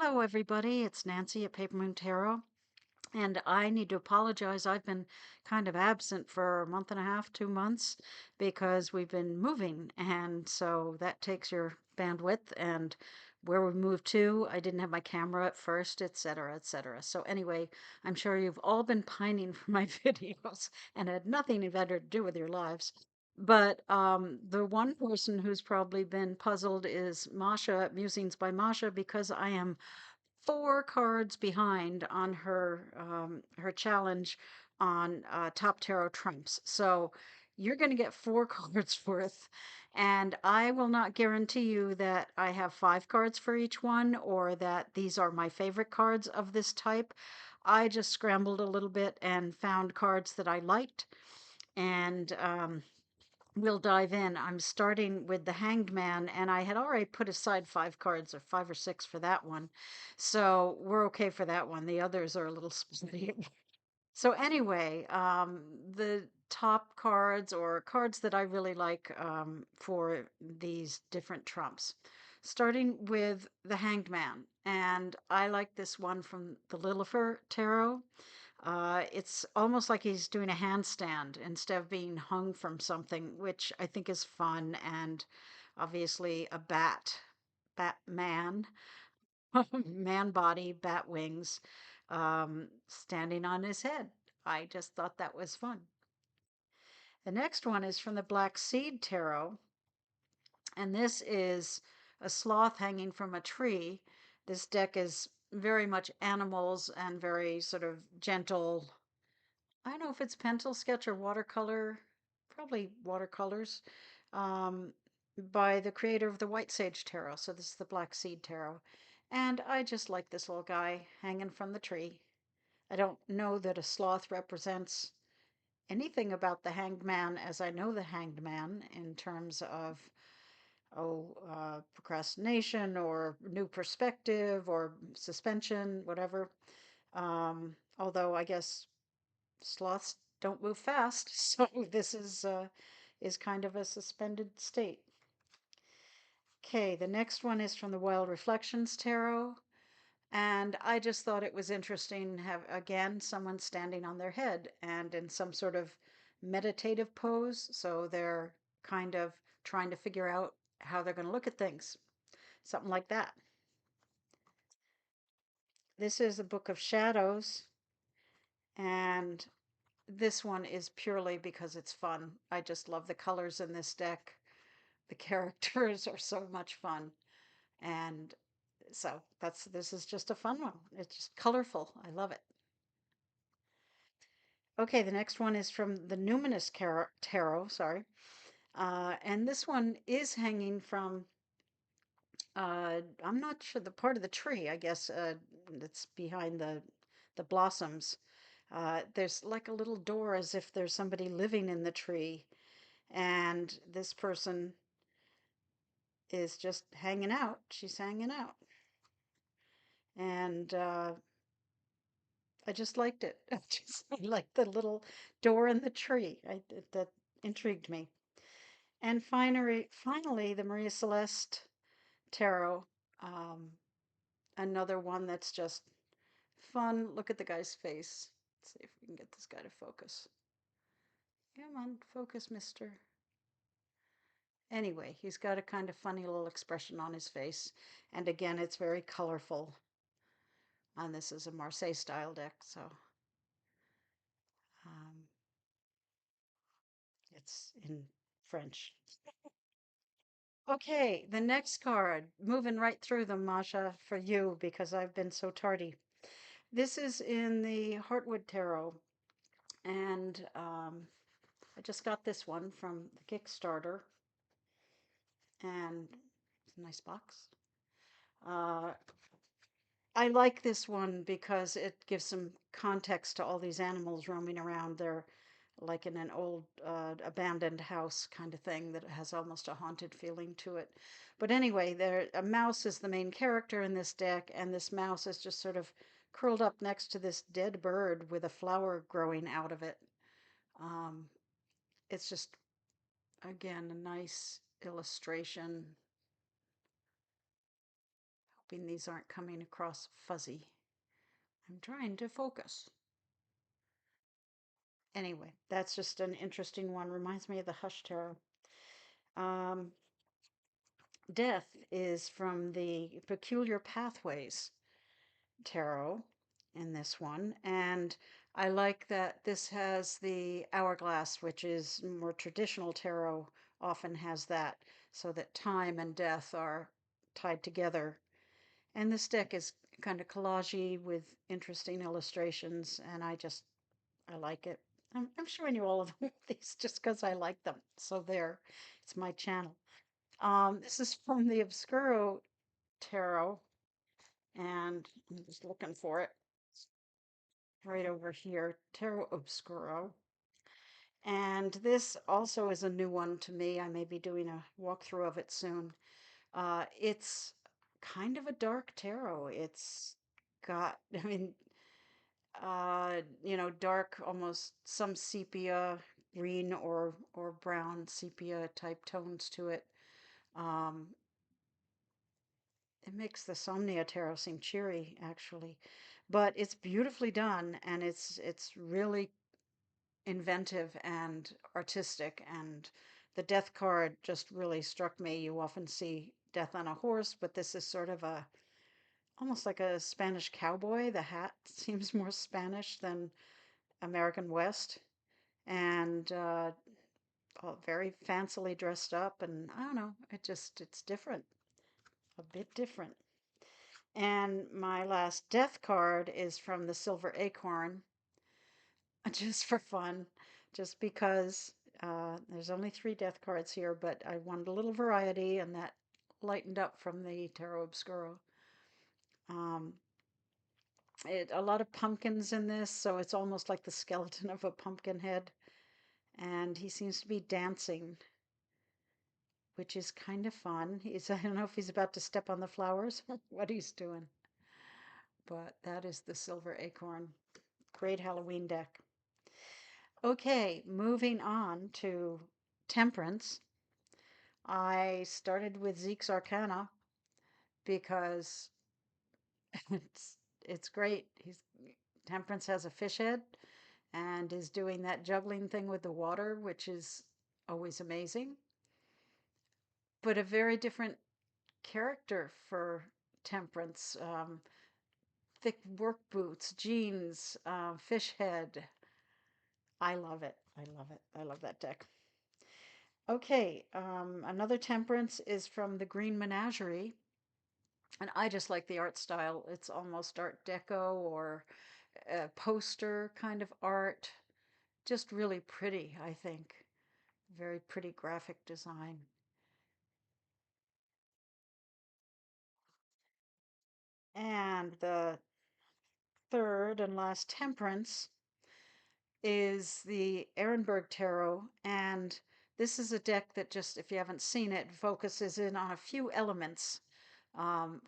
Hello, everybody. It's Nancy at Paper Moon Tarot, and I need to apologize. I've been kind of absent for a month and a half, 2 months, because we've been moving, and so that takes your bandwidth. And where we moved to, I didn't have my camera at first, etc., etc. So anyway, I'm sure you've all been pining for my videos and had nothing better to do with your lives. But the one person who's probably been puzzled is Mascha at Musings by Mascha because I am 4 cards behind on her challenge on top tarot trumps. So you're going to get 4 cards worth, and I will not guarantee you that I have 5 cards for each one or that these are my favorite cards of this type. I just scrambled a little bit and found cards that I liked, and we'll dive in. I'm starting with the Hanged Man, and I had already put aside 5 cards, or 5 or 6 for that one. So we're okay for that one. The others are a little spotty. So anyway, the top cards or cards that I really like for these different trumps. Starting with the Hanged Man, and I like this one from the Lilifer Tarot. It's almost like he's doing a handstand instead of being hung from something, which I think is fun, and obviously a Batman, man body, bat wings, standing on his head. I just thought that was fun. The next one is from the Black Seed Tarot, and this is a sloth hanging from a tree. This deck is very much animals and very sort of gentle. I don't know if it's pencil sketch or watercolor, probably watercolors, um, by the creator of the White Sage Tarot. So this is the Black Seed Tarot. And I just like this little guy hanging from the tree. I don't know that a sloth represents anything about the Hanged Man as I know the Hanged Man in terms of, procrastination or new perspective or suspension, whatever. Although I guess sloths don't move fast, so this is kind of a suspended state. Okay, the next one is from the Wild Reflections Tarot, and I just thought it was interesting to have again someone standing on their head and in some sort of meditative pose, so they're kind of trying to figure out how they're going to look at things, something like that. This is the Book of Shadows, and this one is purely because it's fun. I just love the colors in this deck. The characters are so much fun. And so this is just a fun one. It's just colorful. I love it. Okay, the next one is from the Numinous Tarot, sorry. And this one is hanging from, I'm not sure, the part of the tree, I guess, that's behind the blossoms. There's like a little door as if there's somebody living in the tree. And this person is just hanging out. She's hanging out. And I just liked it. I just liked the little door in the tree. That intrigued me. And finally, the Maria Celeste Tarot. Um, Another one that's just fun. Look at the guy's face. Let's see if we can get this guy to focus. Come on, focus, mister. Anyway, he's got a kind of funny little expression on his face. And again, it's very colorful. And this is a Marseille style deck, so um, it's in French. Okay, the next card, moving right through them, Masha, for you because I've been so tardy. This is in the Heartwood Tarot, and I just got this one from the Kickstarter, and it's a nice box. Uh, I like this one because it gives some context to all these animals roaming around. They're like in an old abandoned house kind of thing that has almost a haunted feeling to it. But anyway, there a mouse is the main character in this deck, and this mouse is just sort of curled up next to this dead bird with a flower growing out of it. Um, it's just again a nice illustration. hoping these aren't coming across fuzzy. I'm trying to focus. Anyway, that's just an interesting one. Reminds me of the Hush Tarot. Um, Death is from the Peculiar Pathways Tarot in this one. And I like that this has the hourglass, which is more traditional tarot, often has that, so that time and death are tied together. And this deck is kind of collagey with interesting illustrations, and I like it. I'm showing you all of these just because I like them. So there, it's my channel. This is from the Obscuro Tarot, and I'm just looking for it right over here, Tarot Obscuro. And this also is a new one to me. I may be doing a walkthrough of it soon. It's kind of a dark tarot. It's got, I mean, dark, almost some sepia, green or brown sepia type tones to it. Um, it makes the Somnia Tarot seem cheery, actually, but it's beautifully done, and it's really inventive and artistic. And the death card just really struck me. You often see death on a horse, but this is sort of a almost like a Spanish cowboy. The hat seems more Spanish than American West, and very fancily dressed up. And I don't know, it's different, a bit different. And my last death card is from the Silver Acorn, just for fun, just because there's only three death cards here, but I wanted a little variety, and that lightened up from the Tarot Obscuro. Um, a lot of pumpkins in this, so it's almost like the skeleton of a pumpkin head, and he seems to be dancing, which is kind of fun. I don't know if he's about to step on the flowers or what he's doing, but that is the Silver Acorn. Great Halloween deck. Okay, moving on to Temperance. I started with Zeke's Arcana because it's it's great. He's Temperance has a fish head and is doing that juggling thing with the water, which is always amazing. But a very different character for Temperance. Thick work boots, jeans, fish head. I love it. I love it. I love that deck. Okay, another Temperance is from the Green Menagerie, and I just like the art style. It's almost Art Deco or poster kind of art. Just really pretty, I think. Very pretty graphic design. And the third and last Temperance is the Erenberg Tarot. And this is a deck that just, if you haven't seen it, focuses in on a few elements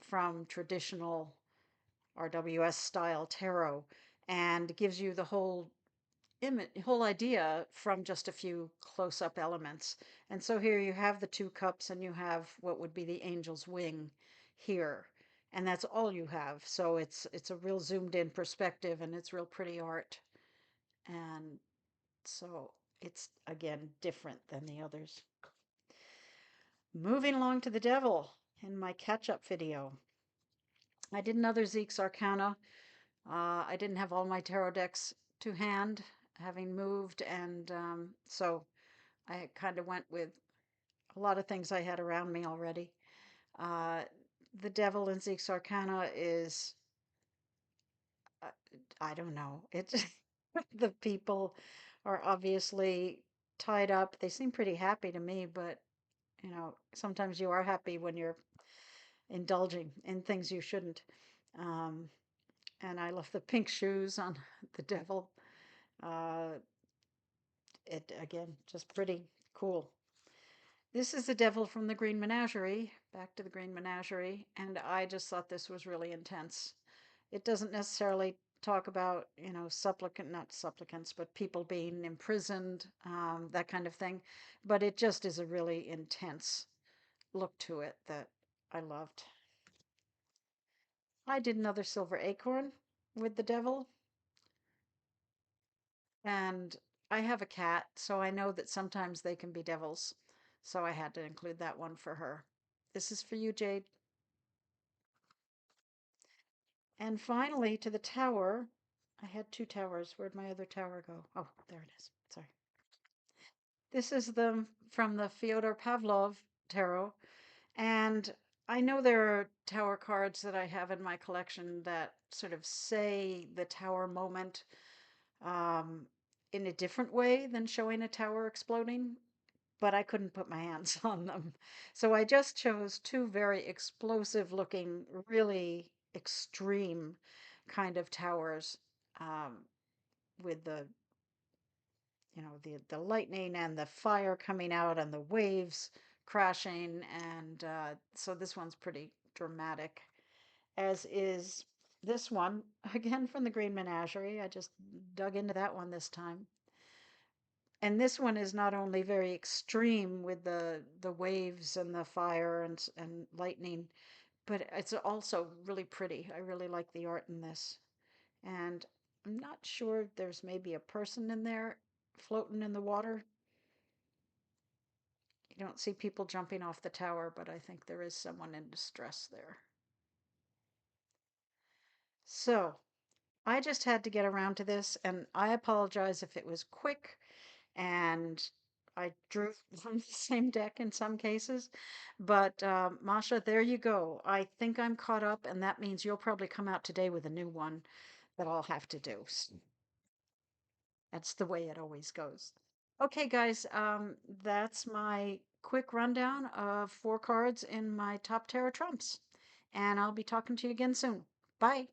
from traditional RWS style tarot and gives you the whole idea from just a few close-up elements. And so here you have the two cups and you have what would be the angel's wing here. And that's all you have. So it's a real zoomed in perspective, and it's real pretty art. And so it's again different than the others. Moving along to the devil in my catch-up video. I did another Zeke's Arcana. I didn't have all my tarot decks to hand, having moved, and so I kind of went with a lot of things I had around me already. Uh, the Devil in Zeke's Arcana is, uh, I don't know, it's the people are obviously tied up. They seem pretty happy to me, but sometimes you are happy when you're indulging in things you shouldn't. Um, and I love the pink shoes on the devil. Uh, it again, just pretty cool. This is the devil from the Green Menagerie, back to the Green Menagerie, and I just thought this was really intense. It doesn't necessarily talk about, not supplicants, but people being imprisoned, that kind of thing, but it just is a really intense look to it that I loved. I did another silver acorn with the devil, and I have a cat, so I know that sometimes they can be devils. So I had to include that one for her. This is for you, Jade. And finally, to the tower. I had two towers. Where'd my other tower go? Oh, there it is. Sorry. This is the from the Fyodor Pavlov tarot. And I know there are tower cards that I have in my collection that sort of say the tower moment um, in a different way than showing a tower exploding, but I couldn't put my hands on them. So I just chose two very explosive looking, really extreme kind of towers um, with the lightning and the fire coming out and the waves crashing. And so this one's pretty dramatic, as is this one, again from the Green Menagerie. I just dug into that one this time. And this one is not only very extreme with the waves and the fire and lightning, but it's also really pretty. I really like the art in this. And I'm not sure if there's maybe a person in there floating in the water. You don't see people jumping off the tower, but I think there is someone in distress there. So I just had to get around to this, and I apologize if it was quick and I drew from the same deck in some cases. But Masha, there you go. I think I'm caught up, and that means you'll probably come out today with a new one that I'll have to do. That's the way it always goes. Okay, guys, that's my quick rundown of four cards in my top Terra Trumps. And I'll be talking to you again soon. Bye.